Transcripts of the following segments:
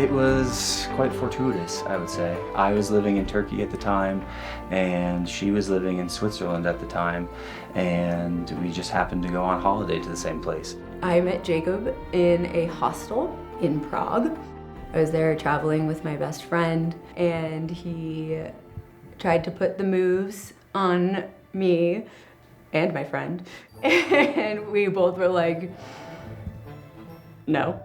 It was quite fortuitous, I would say. I was living in Turkey at the time, and she was living in Switzerland at the time, and we just happened to go on holiday to the same place. I met Jacob in a hostel in Prague. I was there traveling with my best friend, and he tried to put the moves on me and my friend, and we both were like, no.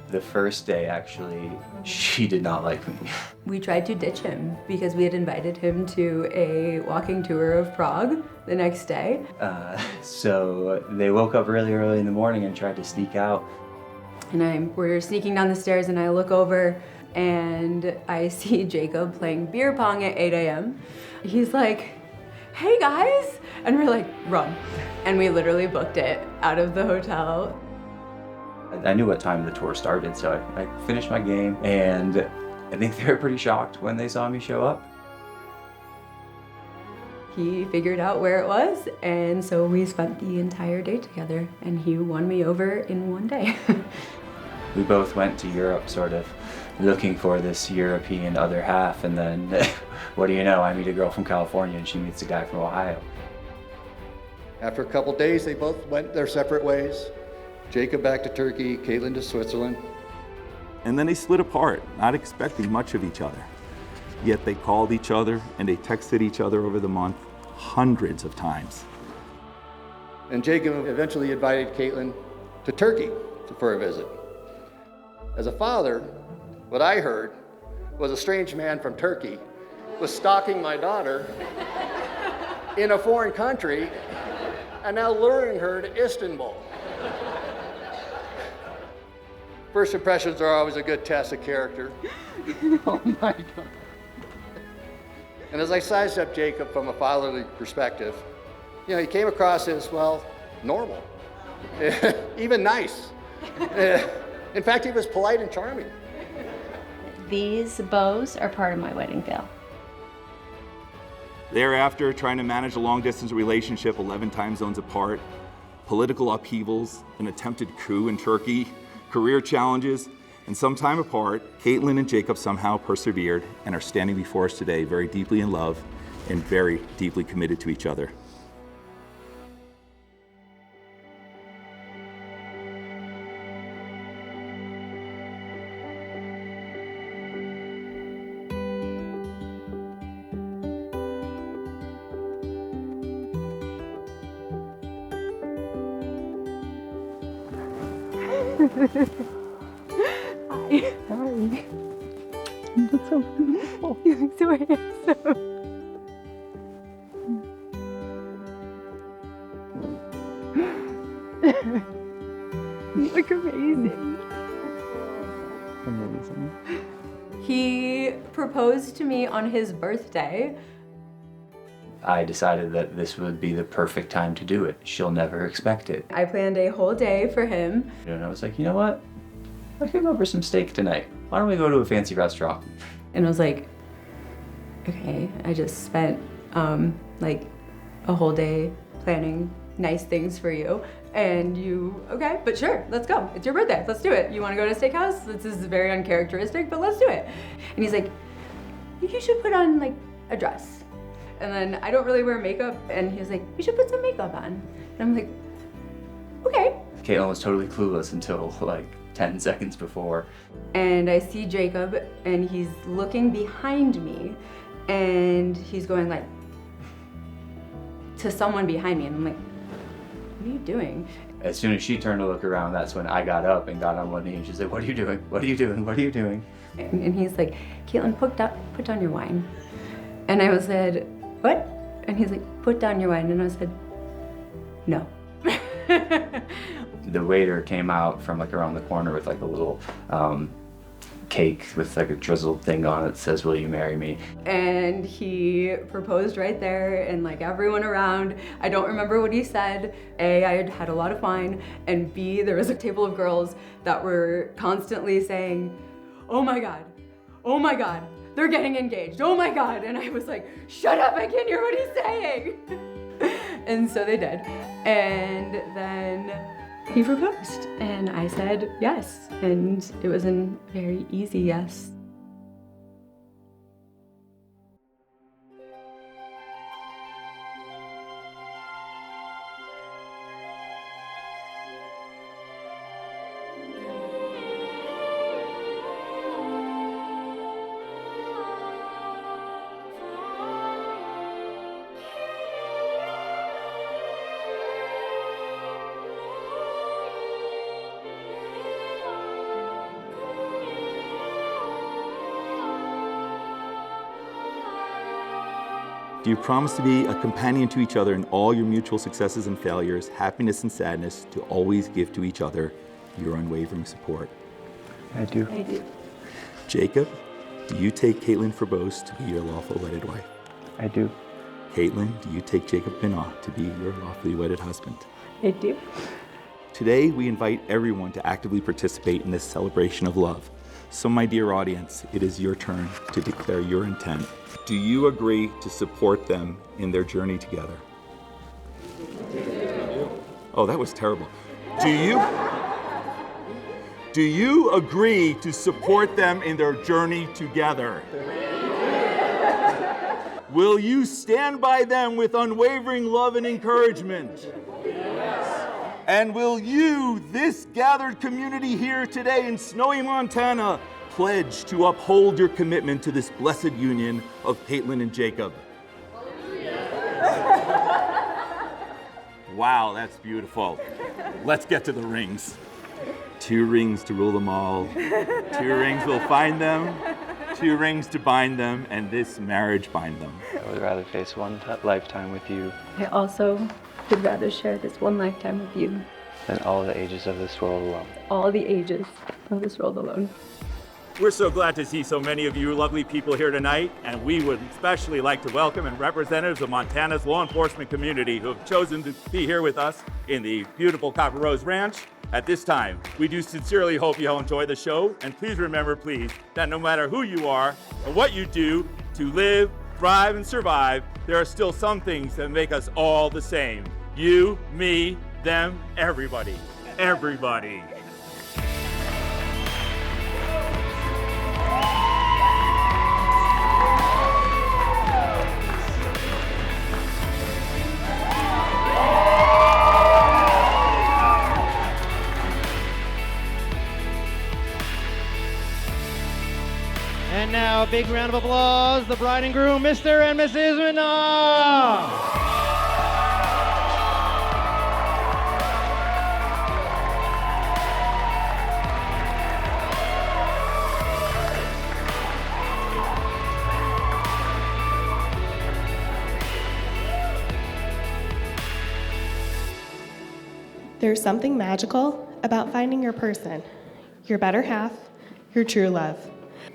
The first day, actually, she did not like me. We tried to ditch him because we had invited him to a walking tour of Prague the next day. So they woke up really early in the morning and tried to sneak out. And we're sneaking down the stairs, and I look over and I see Jacob playing beer pong at 8 a.m. He's like, hey guys, and we're like, run. And we literally booked it out of the hotel. I knew what time the tour started, so I finished my game, and I think they were pretty shocked when they saw me show up. He figured out where it was, and so we spent the entire day together, and he won me over in one day. We both went to Europe sort of looking for this European other half, and then what do you know, I meet a girl from California and she meets a guy from Ohio. After a couple days, they both went their separate ways. Jacob back to Turkey, Caitlin to Switzerland. And then they split apart, not expecting much of each other. Yet they called each other and they texted each other over the month hundreds of times. And Jacob eventually invited Caitlin to Turkey for a visit. As a father, what I heard was a strange man from Turkey was stalking my daughter in a foreign country and now luring her to Istanbul. First impressions are always a good test of character. Oh my God. And as I sized up Jacob from a fatherly perspective, he came across as, well, normal, even nice. In fact, he was polite and charming. These bows are part of my wedding veil. Thereafter, trying to manage a long-distance relationship 11 time zones apart, political upheavals, an attempted coup in Turkey, career challenges, and some time apart, Caitlin and Jacob somehow persevered and are standing before us today very deeply in love and very deeply committed to each other. Hi. How are you? You look so beautiful. You look so handsome. You look amazing. Amazing. He proposed to me on his birthday. I decided that this would be the perfect time to do it. She'll never expect it. I planned a whole day for him. And I was like, you know what? I could go for some steak tonight. Why don't we go to a fancy restaurant? And I was like, okay, I just spent like a whole day planning nice things for you. And you, okay, but sure, let's go. It's your birthday, let's do it. You wanna go to a steakhouse? This is very uncharacteristic, but let's do it. And he's like, you should put on like a dress. And then I don't really wear makeup, and he was like, you should put some makeup on. And I'm like, okay. Caitlin was totally clueless until like 10 seconds before. And I see Jacob, and he's looking behind me, and he's going like, to someone behind me, and I'm like, what are you doing? As soon as she turned to look around, that's when I got up and got on one knee, and she's like, what are you doing? What are you doing? What are you doing? And he's like, Caitlin, put down your wine. And I said, what? And he's like, put down your wine. And I said, no. The waiter came out from like around the corner with like a little cake with like a drizzled thing on it that says, will you marry me? And he proposed right there, and like everyone around, I don't remember what he said. A, I had had a lot of wine, and B, there was a table of girls that were constantly saying, oh my God, they're getting engaged, oh my God. And I was like, shut up, I can't hear what he's saying. And so they did. And then he proposed. And I said yes. And it was a very easy yes. Do you promise to be a companion to each other in all your mutual successes and failures, happiness and sadness, to always give to each other your unwavering support? I do. I do. Jacob, do you take Caitlin Forbose to be your lawful wedded wife? I do. Caitlin, do you take Jacob Pinot to be your lawfully wedded husband? I do. Today, we invite everyone to actively participate in this celebration of love. So, my dear audience, it is your turn to declare your intent. Do you agree to support them in their journey together? Oh, that was terrible. Do you agree to support them in their journey together? Will you stand by them with unwavering love and encouragement? And will you, this gathered community here today in snowy Montana, pledge to uphold your commitment to this blessed union of Caitlin and Jacob? Wow, that's beautiful. Let's get to the rings. 2 rings to rule them all. 2 rings will find them. 2 rings to bind them, and this marriage bind them. I would rather face one lifetime with you I also would rather share this one lifetime with you. than all the ages of this world alone. All the ages of this world alone. We're so glad to see so many of you lovely people here tonight, and we would especially like to welcome representatives of Montana's law enforcement community who have chosen to be here with us in the beautiful Copper Rose Ranch. At this time, we do sincerely hope you all enjoy the show, and please remember, please, that no matter who you are or what you do to live, thrive, and survive, there are still some things that make us all the same. You, me, them, everybody. Everybody. And now, a big round of applause, the bride and groom, Mr. and Mrs. Minot. There's something magical about finding your person, your better half, your true love.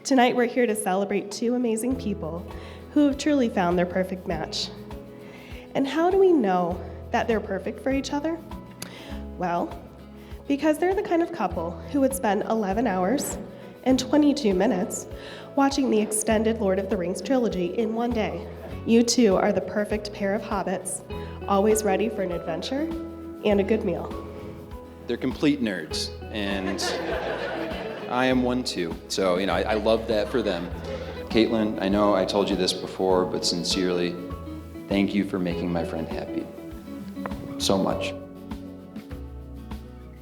Tonight we're here to celebrate 2 amazing people who have truly found their perfect match. And how do we know that they're perfect for each other? Well, because they're the kind of couple who would spend 11 hours and 22 minutes watching the extended Lord of the Rings trilogy in one day. You 2 are the perfect pair of hobbits, always ready for an adventure and a good meal. They're complete nerds, and I am one too. So, I love that for them. Caitlin, I know I told you this before, but sincerely, thank you for making my friend happy. So much.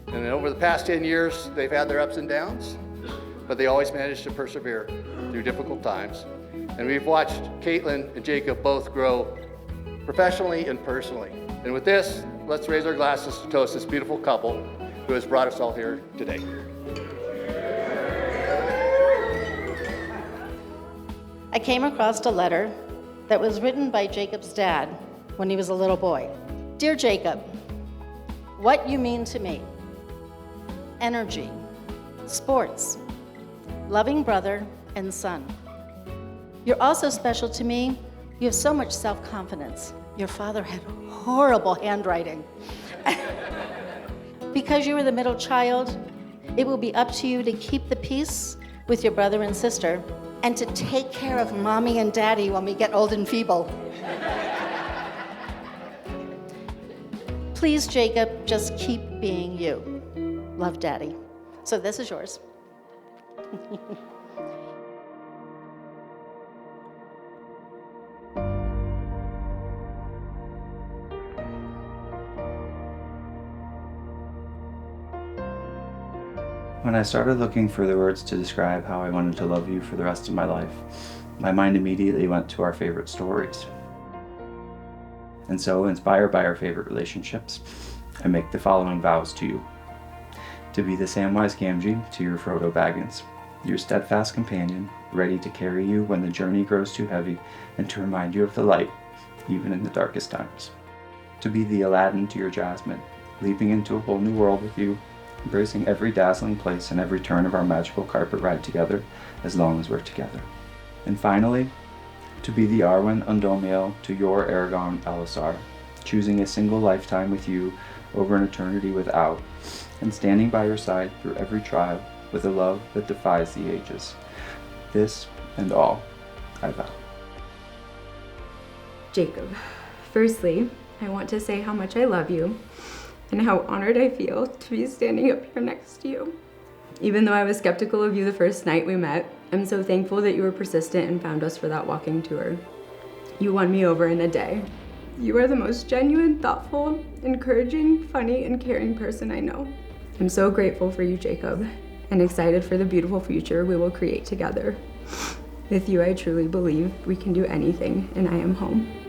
And over the past 10 years, they've had their ups and downs, but they always managed to persevere through difficult times. And we've watched Caitlin and Jacob both grow professionally and personally. And with this, let's raise our glasses to toast this beautiful couple who has brought us all here today. I came across a letter that was written by Jacob's dad when he was a little boy. Dear Jacob, what you mean to me. Energy, sports, loving brother and son. You're also special to me. You have so much self-confidence. Your father had horrible handwriting. Because you were the middle child, it will be up to you to keep the peace with your brother and sister and to take care of mommy and daddy when we get old and feeble. Please, Jacob, just keep being you. Love, Daddy. So this is yours. When I started looking for the words to describe how I wanted to love you for the rest of my life, my mind immediately went to our favorite stories. And so, inspired by our favorite relationships, I make the following vows to you. To be the Samwise Gamgee to your Frodo Baggins, your steadfast companion, ready to carry you when the journey grows too heavy, and to remind you of the light, even in the darkest times. To be the Aladdin to your Jasmine, leaping into a whole new world with you, embracing every dazzling place and every turn of our magical carpet ride together, as long as we're together. And finally, to be the Arwen Undomiel to your Aragorn Alisar, choosing a single lifetime with you over an eternity without, and standing by your side through every trial with a love that defies the ages. This and all I vow. Jacob, firstly, I want to say how much I love you and how honored I feel to be standing up here next to you. Even though I was skeptical of you the first night we met, I'm so thankful that you were persistent and found us for that walking tour. You won me over in a day. You are the most genuine, thoughtful, encouraging, funny, and caring person I know. I'm so grateful for you, Jacob, and excited for the beautiful future we will create together. With you, I truly believe we can do anything, and I am home.